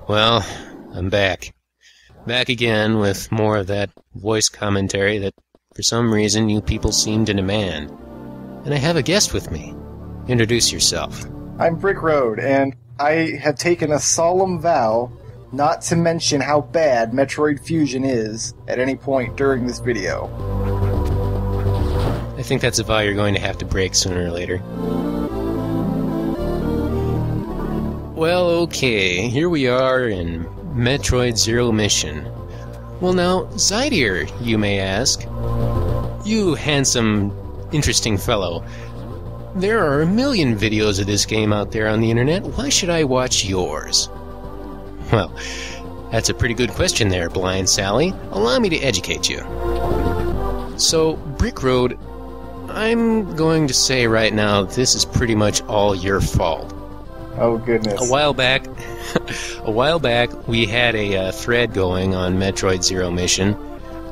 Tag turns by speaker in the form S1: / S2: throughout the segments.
S1: Well, I'm back. Back again with more of that voice commentary that, for some reason, you people seem to demand. And I have a guest with me. Introduce yourself.
S2: I'm Brickroad, and I have taken a solemn vow not to mention how bad Metroid Fusion is at any point during this video.
S1: I think that's a vow you're going to have to break sooner or later. Well, okay, here we are in Metroid Zero Mission. Well now, Zydier, you may ask. You handsome, interesting fellow. There are a million videos of this game out there on the internet. Why should I watch yours? Well, that's a pretty good question there, Blind Sally. Allow me to educate you. So, Brickroad, I'm going to say right now this is pretty much all your fault.
S2: Oh, goodness.
S1: A while back, we had a thread going on Metroid Zero Mission,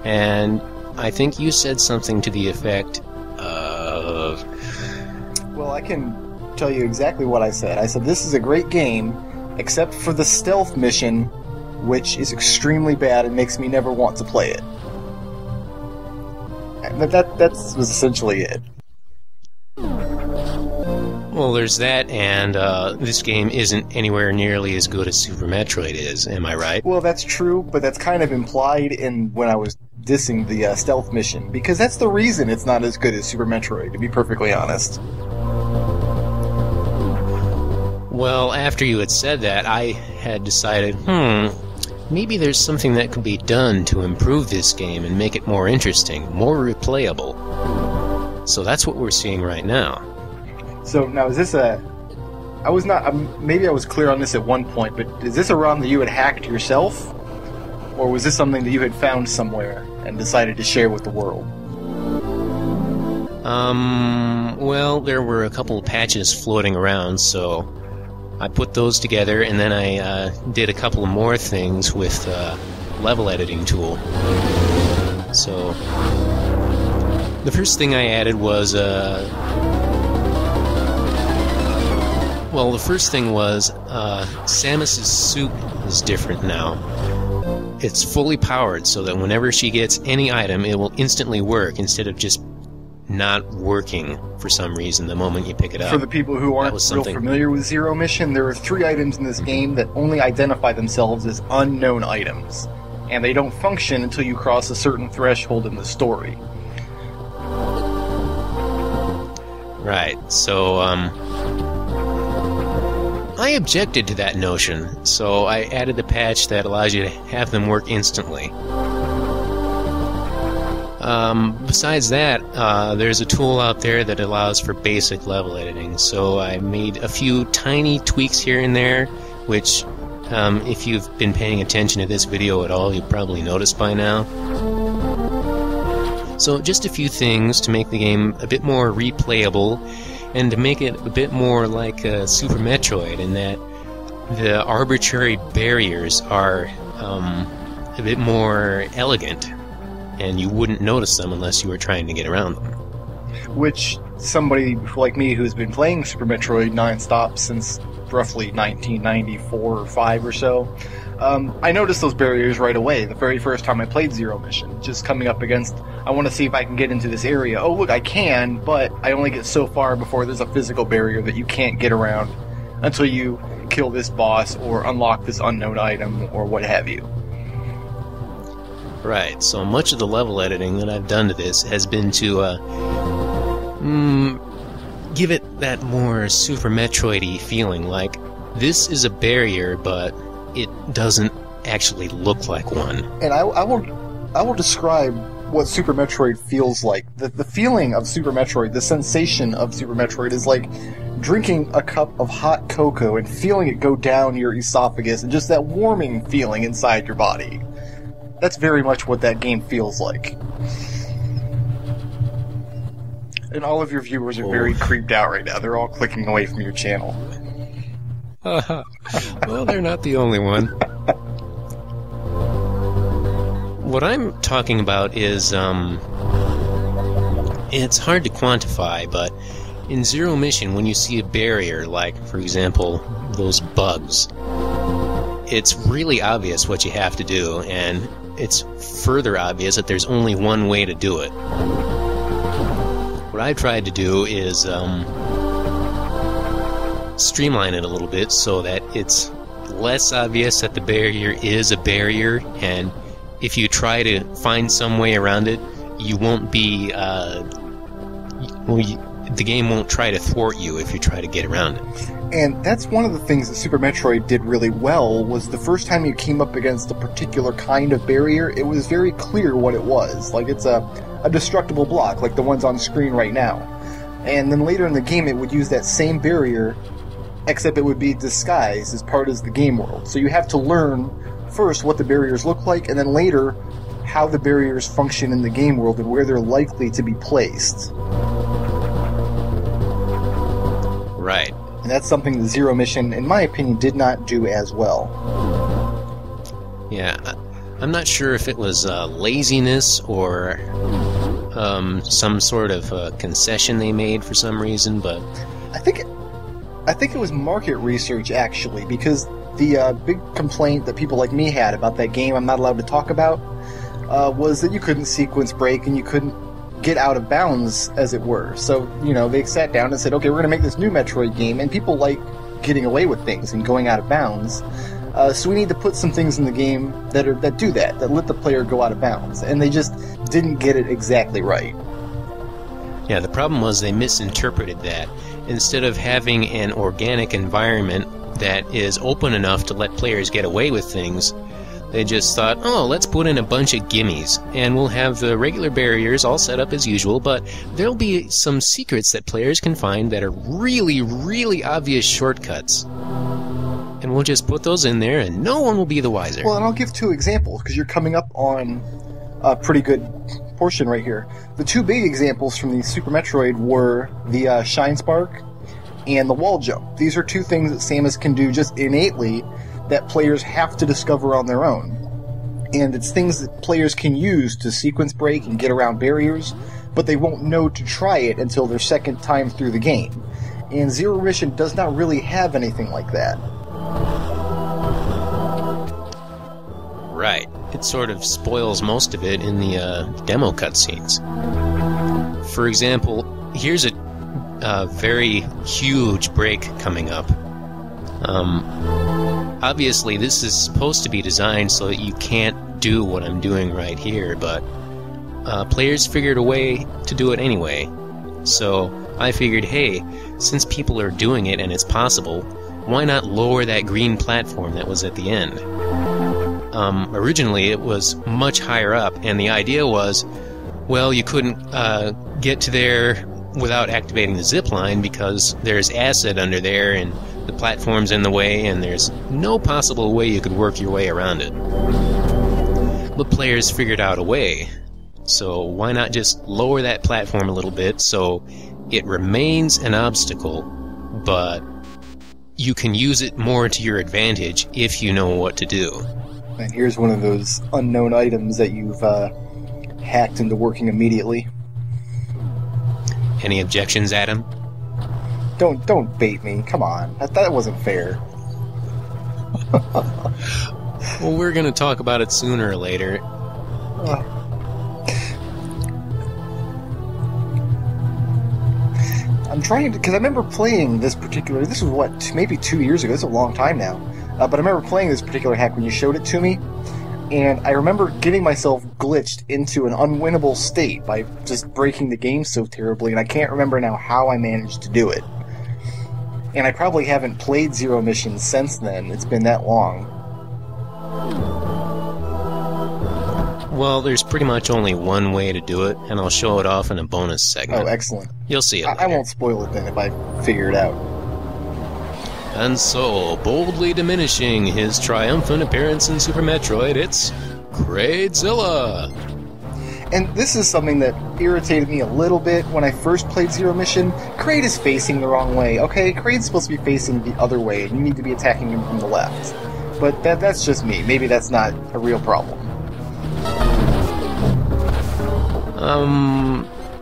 S1: and I think you said something to the effect of...
S2: Well, I can tell you exactly what I said. I said, this is a great game, except for the stealth mission, which is extremely bad and makes me never want to play it. But that was essentially it.
S1: Well, there's that, and this game isn't anywhere nearly as good as Super Metroid is, am I right?
S2: Well, that's true, but that's kind of implied in when I was dissing the stealth mission, because that's the reason it's not as good as Super Metroid, to be perfectly honest.
S1: Well, after you had said that, I had decided, maybe there's something that could be done to improve this game and make it more interesting, more replayable. So that's what we're seeing right now.
S2: So now, is this a... I was not... maybe I was clear on this at one point, but is this a ROM that you had hacked yourself? Or was this something that you had found somewhere and decided to share with the world?
S1: Well, there were a couple of patches floating around, so I put those together, and then I did a couple of more things with level editing tool. So the first thing I added was Samus's suit is different now. It's fully powered so that whenever she gets any item, it will instantly work instead of just not working for some reason the moment you pick it up.
S2: For the people who aren't real familiar with Zero Mission, there are 3 items in this game that only identify themselves as unknown items, and they don't function until you cross a certain threshold in the story.
S1: Right, so, I objected to that notion, so I added a patch that allows you to have them work instantly. Besides that, there's a tool out there that allows for basic level editing, so I made a few tiny tweaks here and there, which, if you've been paying attention to this video at all, you've probably noticed by now. So just a few things to make the game a bit more replayable, and to make it a bit more like Super Metroid, in that the arbitrary barriers are a bit more elegant, and you wouldn't notice them unless you were trying to get around them.
S2: Which somebody like me who's been playing Super Metroid non-stop since roughly 1994 or 5 or so, I noticed those barriers right away the very first time I played Zero Mission. Just coming up against, I want to see if I can get into this area. Oh look, I can, but I only get so far before there's a physical barrier that you can't get around until you kill this boss or unlock this unknown item or what have you.
S1: Right, so much of the level editing that I've done to this has been to give it that more Super Metroid-y feeling, like this is a barrier, but it doesn't actually look like one.
S2: And I will describe what Super Metroid feels like. The feeling of Super Metroid, the sensation of Super Metroid is like drinking a cup of hot cocoa and feeling it go down your esophagus, and just that warming feeling inside your body. That's very much what that game feels like. And all of your viewers are very creeped out right now. They're all clicking away from your channel.
S1: Well, they're not the only one. What I'm talking about is, it's hard to quantify, but in Zero Mission, when you see a barrier, like, for example, those bugs, it's really obvious what you have to do, and it's further obvious that there's only one way to do it. What I've tried to do is streamline it a little bit so that it's less obvious that the barrier is a barrier, and if you try to find some way around it, you won't be the game won't try to thwart you if you try to get around it.
S2: And that's one of the things that Super Metroid did really well, was the first time you came up against a particular kind of barrier, it was very clear what it was. Like, it's a destructible block, like the ones on screen right now. And then later in the game, it would use that same barrier, except it would be disguised as part of the game world. So you have to learn first what the barriers look like, and then later how the barriers function in the game world and where they're likely to be placed.
S1: Right.
S2: And that's something the Zero Mission, in my opinion, did not do as well.
S1: Yeah, I'm not sure if it was laziness or some sort of concession they made for some reason, but
S2: I think it was market research, actually, because the big complaint that people like me had about that game I'm not allowed to talk about was that you couldn't sequence break and you couldn't get out of bounds, as it were. So, they sat down and said, okay, we're going to make this new Metroid game, and people like getting away with things and going out of bounds. So we need to put some things in the game that do that let the player go out of bounds. And they just didn't get it exactly right.
S1: Yeah, the problem was they misinterpreted that. Instead of having an organic environment that is open enough to let players get away with things, they just thought, oh, let's put in a bunch of gimmies, and we'll have the regular barriers all set up as usual, but there'll be some secrets that players can find that are really, really obvious shortcuts. And we'll just put those in there, and no one will be the wiser.
S2: Well, and I'll give two examples, because you're coming up on a pretty good portion right here. The two big examples from the Super Metroid were the Shine Spark and the wall jump. These are two things that Samus can do just innately that players have to discover on their own. And it's things that players can use to sequence break and get around barriers, but they won't know to try it until their second time through the game. And Zero Mission does not really have anything like that.
S1: Right. It sort of spoils most of it in the demo cutscenes. For example, here's a very huge break coming up. Obviously, this is supposed to be designed so that you can't do what I'm doing right here, but players figured a way to do it anyway. So I figured, hey, since people are doing it and it's possible, why not lower that green platform that was at the end? Originally, it was much higher up, and the idea was, well, you couldn't get to there without activating the zip line because there's acid under there and the platform's in the way, and there's no possible way you could work your way around it. But players figured out a way, so why not just lower that platform a little bit so it remains an obstacle, but you can use it more to your advantage if you know what to do.
S2: And here's one of those unknown items that you've hacked into working immediately.
S1: Any objections, Adam?
S2: Don't bait me. Come on. That wasn't fair.
S1: Well, we're going to talk about it sooner or later.
S2: I'm trying to... Because I remember playing this particular... This was, what, maybe 2 years ago. This is a long time now. But I remember playing this particular hack when you showed it to me. And I remember getting myself glitched into an unwinnable state by just breaking the game so terribly. And I can't remember now how I managed to do it. And I probably haven't played Zero Mission since then. It's been that long.
S1: Well, there's pretty much only one way to do it, and I'll show it off in a bonus segment.
S2: Oh, excellent.
S1: You'll see it later.
S2: I won't spoil it then if I figure it out.
S1: And so, boldly diminishing his triumphant appearance in Super Metroid, it's Craidzilla!
S2: And this is something that irritated me a little bit when I first played Zero Mission. Kraid is facing the wrong way. Okay, Kraid's supposed to be facing the other way, and you need to be attacking him from the left. But that's just me. Maybe that's not a real problem.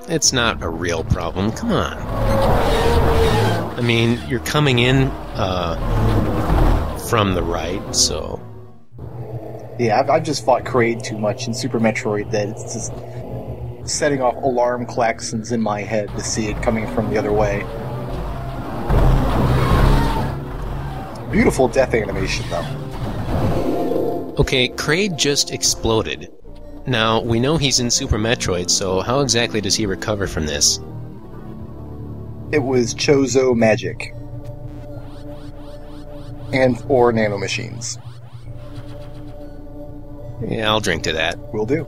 S1: It's not a real problem. Come on. I mean, you're coming in from the right, so...
S2: Yeah, I've just fought Kraid too much in Super Metroid that it's just setting off alarm klaxons in my head to see it coming from the other way. Beautiful death animation, though.
S1: Okay, Kraid just exploded. Now, we know he's in Super Metroid, so how exactly does he recover from this?
S2: It was Chozo magic. Or nanomachines.
S1: Yeah, I'll drink to that.
S2: Will do.